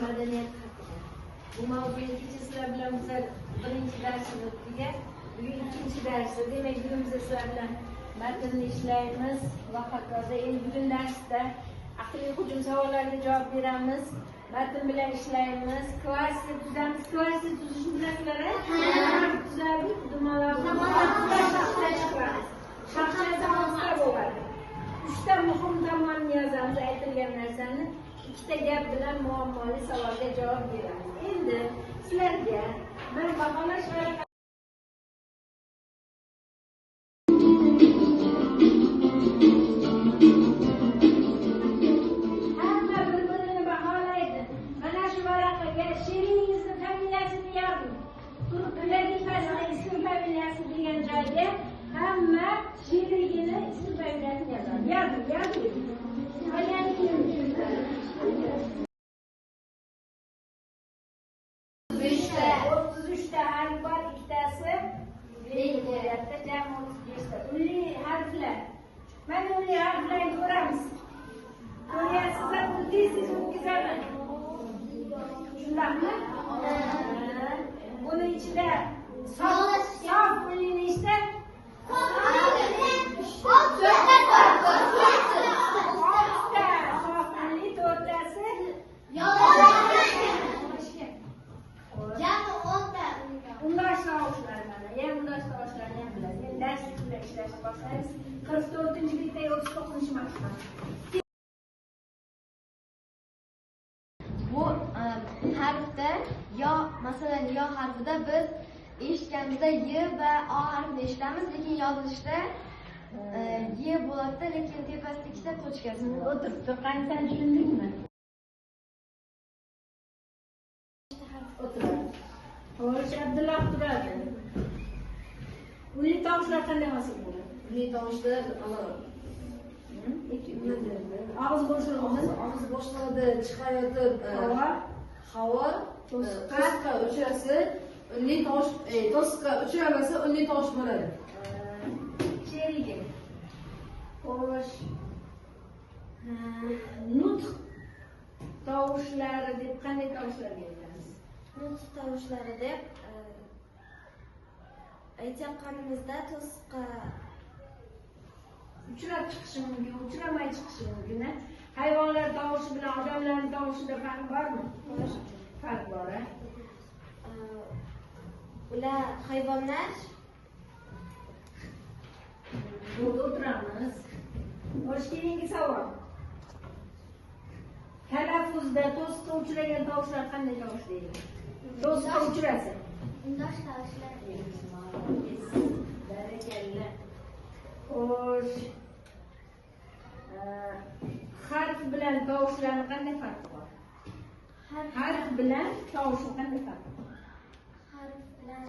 Madaniyat haqida. Bu mavzuning sizlar bilan birinchi darsini o'tdik. Bugun ikkinchi darsi. Demak, bugun biz sizlar bilan matnni ishlaymiz va hokazo. Endi bugun darsda aqliy hujum savollariga javob beramiz. Matn bilan ishlaymiz. Klassni tuzamiz. Klassni tuzishni bilasizlar-a? Tuzardik. Dumalarni shaxsiyatda bo'ladi. 3 ta muhim tomonni yozamiz, aytilgan narsani. 2 ta gap bilan muammoli savolga javob beramiz. Endi sizlarga men baholash va hamma bir-birini baholaydi. Mana shu varaqaga sheringizni familiyasini yozing. Turib biladigan pastda ism familiyasi degan joyga hamma sherigini ism familiyasini yozadi. Yozing. Qolgani keyin 33 ta harf bor, ikkitasi belgilayapti, jami 35 ta. Unli harflar. Mana unli harflarni ko'ramiz. Ko'ryapsizlar, tez o'tkazaman. Shundaqmi? Buni ichida sof unli nechta? 44-bitta 39-mashina. Bu harfda yo, masalan, yo harfida biz eshitganimizda y va o harfini eshitamiz, lekin yozilishda y bo'ladi, lekin tepasida ikkita tochkasi o'tiribdi. Qani sen tushundingmi? O'tiradi. Xo'sh, Abdulloh turadi. Unli tovushlar qanday hosil bo'ladi? Unli tovushlar og'iz bo'shlig'ini, og'iz bo'shlig'ida chiqayotib havo to'siqqa uchrasa, unli tovush, to'siqqa uchramasa unli tovush bo'ladi. Sherigi. Xo'sh. Nutq tovushlari deb qanday tovushlarga aytamiz? nutq tovushlari deb aytganimizda to'siqqa uchrab chiqishi mumkin, uchramay chiqishi mumkin. Hayvonlar tovushi bilan odamlarning tovushida farq bormi? Farq bor. Ular hayvonlar o'tiramiz. Xo'sh, keyingi savol. Talaffuzda to'siqqa uchragan tovushlar qanday tovush deyiladi? To'siqqa uchrasa. undosh tovushlar. Barakalla. Xo'sh. Harf bilan tovushlarni qanday farqi bor? Harf bilan tovushni qanday farqi bor? Harf bilan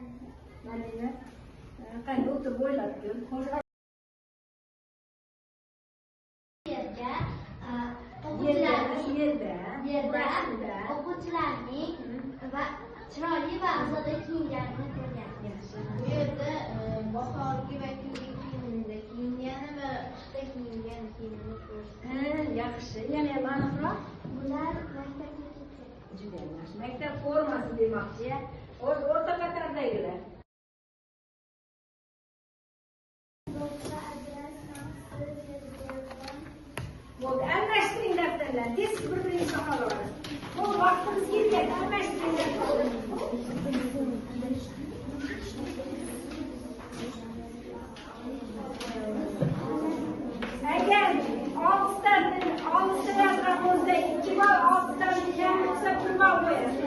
Malina. Qanday o'tirib o'ylab ko'r. Xo'sh. Yerda o'quvchilarning va chiroyli va azoda kiyinganini ko'rgan. Bu yerda bahorgi va kuzgi kiyimda kiyingani va qishda kiyingan kiyimini ko'rishdi. Yaxshi. Yana ham aniqroq. Bular maktabga ketdi. Juda yaxshi. Maktab formasi demoqchi. O'rta qatordagilar. Bo'ldi, almashtiring daftarlarni. Tez bir-biringizni baholaysiz. Bu vaqtimiz kelgan, almashtiring daftarlarni. Agar 6 ta yozgan bo'lsa, 2 bor 6 tani kam bo'lsa, 1 bor qo'yasiz.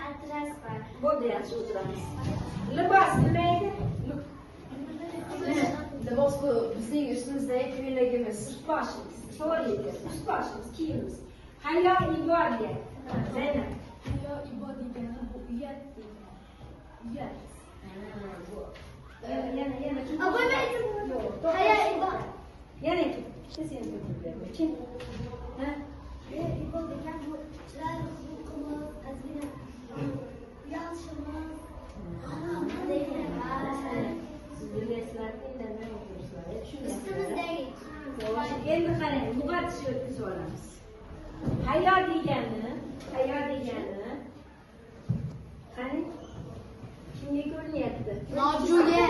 adres var. Bo'ldi, yaxshi o'tiramiz. Libos nima edi? Libos bu bizning ustimizdagi ko'ylagimiz. Ust-boshimiz, to'g'ri edi. Ust-boshimiz, kiyimimiz. Hayyo ibodiya. Zaynab. Hayyo ibod degani bu uyat degani. Uyat. Yana kim? Yo'q. Hayyo ibod. Yana kim? Sen ko'rib kim? Ha? İbod degani bu chiroyli xulqimiz, ozgina uyatishimiz. Siz bilasizlarki, indamay o'tiribsizlar. Ustimizdagi Endi qarang, lug'at ishi o'tkazib olamiz. Hayyo degani, qarang, kimga ko'rinyapti? nojo'ya.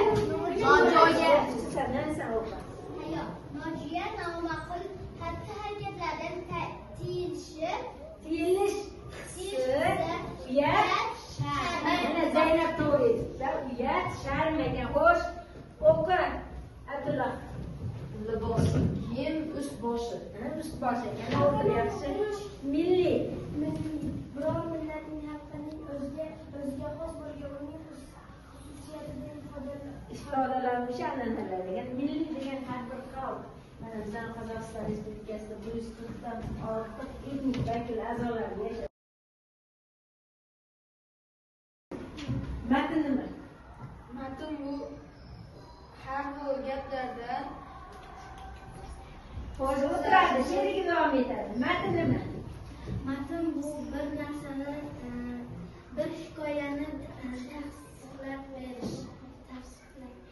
San o'qi. Hayyo, nojo'ya, noma'qul xatti-harakatlardan tiyilishi, Tiyilish uyat, mana Zaynab to'g'ri aytibdi. Uyat, sharm ekan. Xo'sh, o'qi. Abdulloh. Libos, kiyim, ust boshi. Ust-bosh ekan. O'qi yaxshi. Milliy. biror millatning xalqining o'ziga xos bo'lgan uning xususiyatidan ifodalar o'sha an'analar degan. Milliy degan har bir qavm. Mana bizning Qozog'iston Respublikasida 140 dan ortiq etnik vakil a'zolar yashaydi. Matn nima? Matn bu har xil gaplarda Hozir o'tiradi, she'riga davom etadi. Matn nima? Matn bu bir narsani, bir hikoyani tafsirlab berish.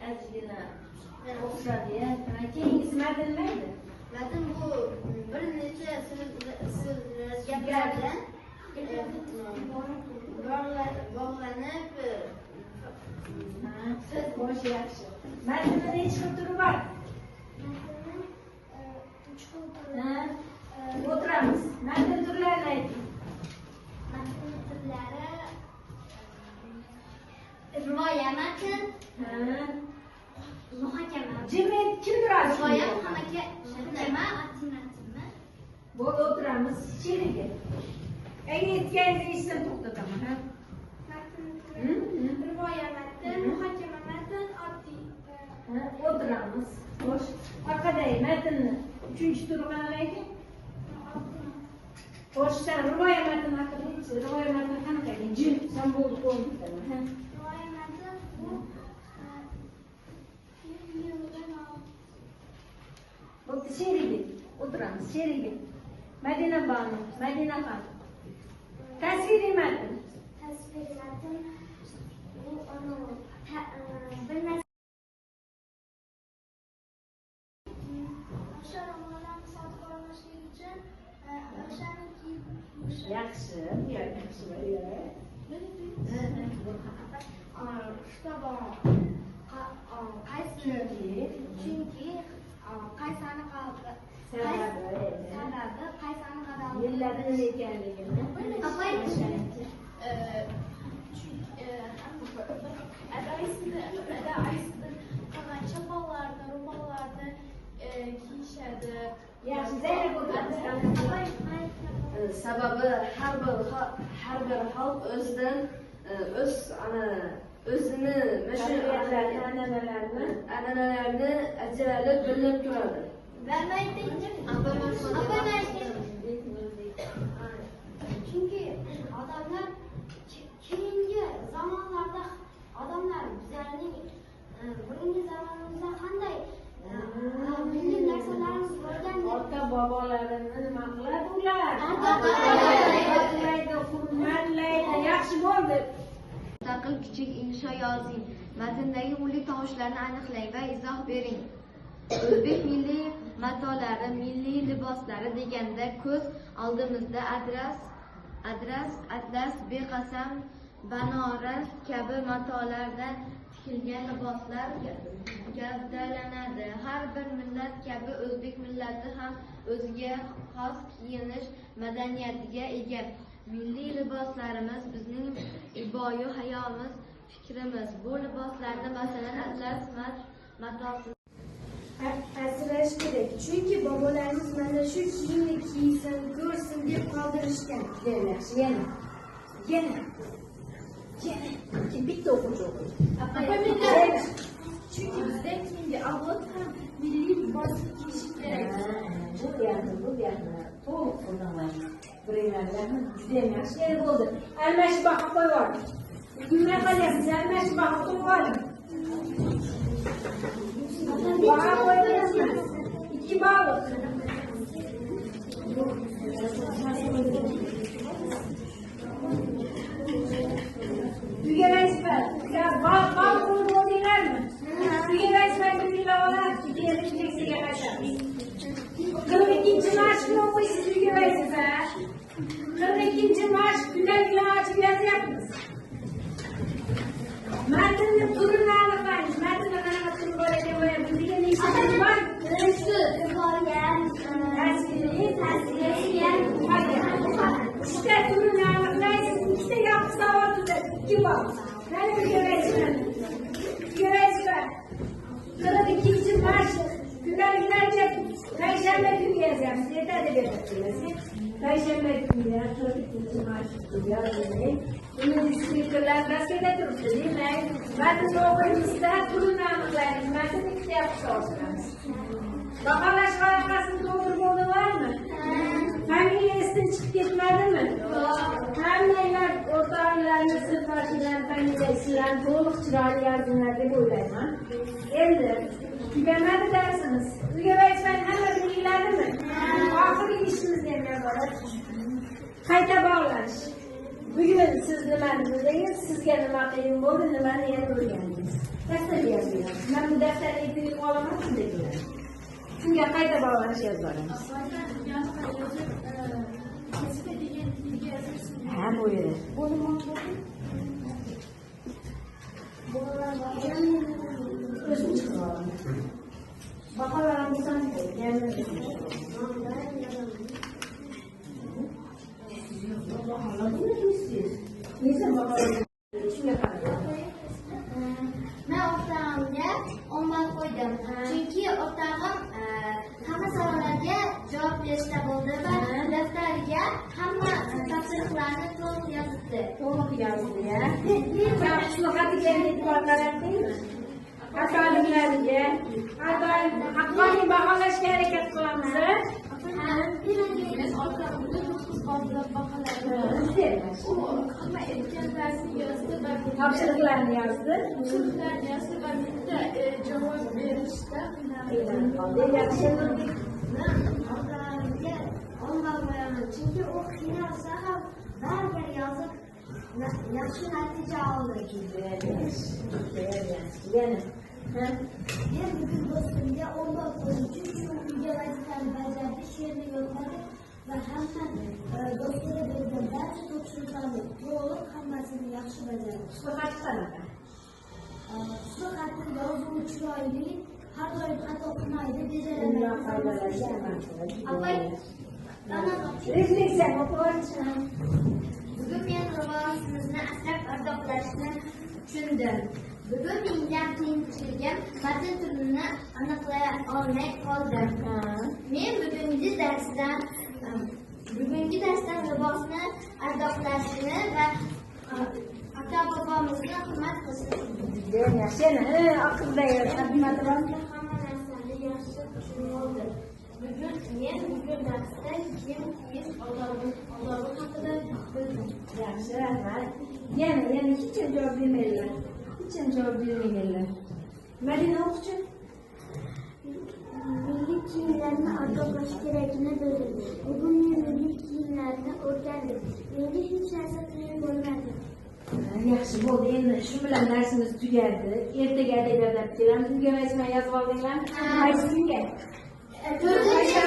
Ozgina o'xshadi-ya. Keyingisi matn nima edi? Matn bu bir necha gaplardan bog'lanib So'z boshi yaxshi. Matnda necha xil turi bor? O'tiramiz. Matn turlarini ayting. Matn turlari rivoya matn, muhokama. Jimit kim turadi? Rivoya muhokama, nima alternativmi? Bo'ldi, o'tiramiz. She'riga. Aytganingizni eshitib to'xtataman, ha? Rivoya matn, muhokama matn, oddiy. O'tiramiz. Xo'sh, orqadagi matnni 3-turi qanaqa ekan? Xo'sh, sen rivoya matn haqida aytchi. Rivoya matn qanaqa ekan? Jim, sen bo'ldi qo'yibsan, ha? Rivoya matn bu Bo'pti, she'riga. O'tiramiz, she'riga. Madina Banu, Madina xon. Tasviriy matn. tasviriy matn bu bir narsa o'sha romanlarni sotib olmaslik uchun o'shaniki Yaxshi, yaxshi. chunki qaysani sababi qaysani qadam Yillari nima ekanligini. Çapalarda, romanlarda kiyishadi. Yaxshi, Zaynab o'tiramiz. sababi har bir xalq o'zidan o'zini an'analarini ajalib bilib turadi. Çünkü adamlar keyingi zamanlarda adamlar bizlerning bugungi zamonimizda qanday milliy narsalarimiz bo'lgan Ota bobolarini nima qiladi ular? Hurmatlaydi, yaxshi bo'ldi. Mustaqil kichik insho yozing. Matndagi milliy tovushlarni aniqlang va izoh bering. O'zbek milliy matolari, milliy liboslari deganda ko'z oldimizda atlas, beqasam, banoras kabi matolardan tikilgan liboslar gavdalanadi. Har bir millat kabi o'zbek millati ham o'ziga xos kiyinish madaniyatiga ega. Milliy liboslarimiz bizning iboyu hayomiz, fikrimiz. Bu liboslarda masalan atlas matosi asrash kerak. Chunki bobolarimiz mana shu kiyimni kiysin, ko'rsin deb qoldirishgan. Yaxshi, yana. Bitta o'quvchi o'qiydi. Chunki bizda keyingi avlod ham milliy libosni kiyishi kerak. Bu yerni to'liq qo'llanmaymiz. Biringlarni judayam yaxshi kelib bo'ldi. Almashib baho qo'yib yubordim. Nima qilyapsiz? Almashib baho qo'yib yubordim. Baho qo'ydingizmi? 2 ball. Tugalaysizlar. Ball qo'yib bo'ldinglarmi? Tugalaysizlar, biringlar olib, kechiksiga qaytamiz. 42-mashqni o'qiysiz, tugalaysizlar. 42-mashq kundagilar ochib yozyapmiz. Matnni turini aniqlaymiz. Matnda qanaqa tur bor ekan, bunga nechta bor? Uchta turini aniqlaysiz, ikkita yopiq savol tuzadi, 2 bor. Mana tugalaysizlar. 42-mashq kundaliklarcha payshanba kuni yozyapmiz. Yetadi berasiz. Payshanba kuni 42-mashq yozing. Uni skriptlar daskada turibdi, demak, matnni o'qimizda turini aniqlaymiz. Matnni ikkita yopiq savol qilamiz. Baholash varaqasini to'ldirib bo'ldinglarmi? Familiya esdan chiqib ketmadimi? Hammanglar o'rtoqlarni, sinfdoshlarni familiya ismlarini to'liq chiroyli yozinglar deb o'ylayman. Endi tugamadi darsimiz. Tugamaysan, hamma bilinglarmi? Oxirgi ishimiz ham yo'q. Qayta bog'lash. Bugun siz nimani bildingiz, sizga nima qiyin bo'ldi, nimani yana o'rgandingiz. Daftarga yozinglar. Men bu daftarni yetib olaman shunday. Shunga qayta bog'lash yozib boramiz. Ha, bu yerda. O'zim chiqib olaman. Baholarimizni Men o'rtog'imga 10 ball qo'ydim. Chunki o'rtog'im hamma savollarga javob berishda bo'ldi va daftariga hamma topshiriqlarni to'liq yozibdi. to'liq yozdi-ya. Maslahatiga e'tibor qaratdingmi? Xatoliklarga, haqqoniy baholashga harakat qilamiz. Biz orqamizda oldilab baholarni. U hamma aytgan darsni yozdi va Topshiriqlarni yozdi. topshiriqlarni yozdi va bitta javob berishda O'rtog'imga 10 ball qo'yaman. Chunki u qiynalsa ham baribir yozib yaxshi natija oldi. Yana. Men bugun do'stimga 10 ball qo'ydim. Chunki u uyga vazifani bajardi, she'rni yodladi va hamma do'stiga bergan barcha topshiriqlarni to'liq hammasini yaxshi bajardi. Suhbat qanaqa? Suhbatni yozuvi chiroyli, har doim xato qilmaydi, Refleksiya o'qiyotgan. Bugun men rivojimizni asrab ardoqlashni tushundim. Bugun menga qiyinchiligim matn turini aniqlay olmay qoldim. Men bugungi darsdan libosni ardoqlashni va ota bobomizni hurmat qilishni Yaxshi, aqlda xizmati bor. hamma narsani yaxshi tushunib oldim. Bugun darsda kiyim kiyish odobi haqida bildim. Yaxshi, rahmat. Yana hech kim javob bermaydilar. Hech kim javob bermaganlar. Madina o'quvchi. Milliy kiyimlarni ardoqlash kerakligini bildim. Bugun men milliy kiyimlarni o'rgandim. Menga hech narsa qiyin bo'lmadi. Yaxshi bo'ldi. Endi shu bilan darsimiz tugadi. Ertaga adabiyot kelamiz. Tugamaysiz, yozib oldinglarmi? Qaysi kunga? To'rtinchi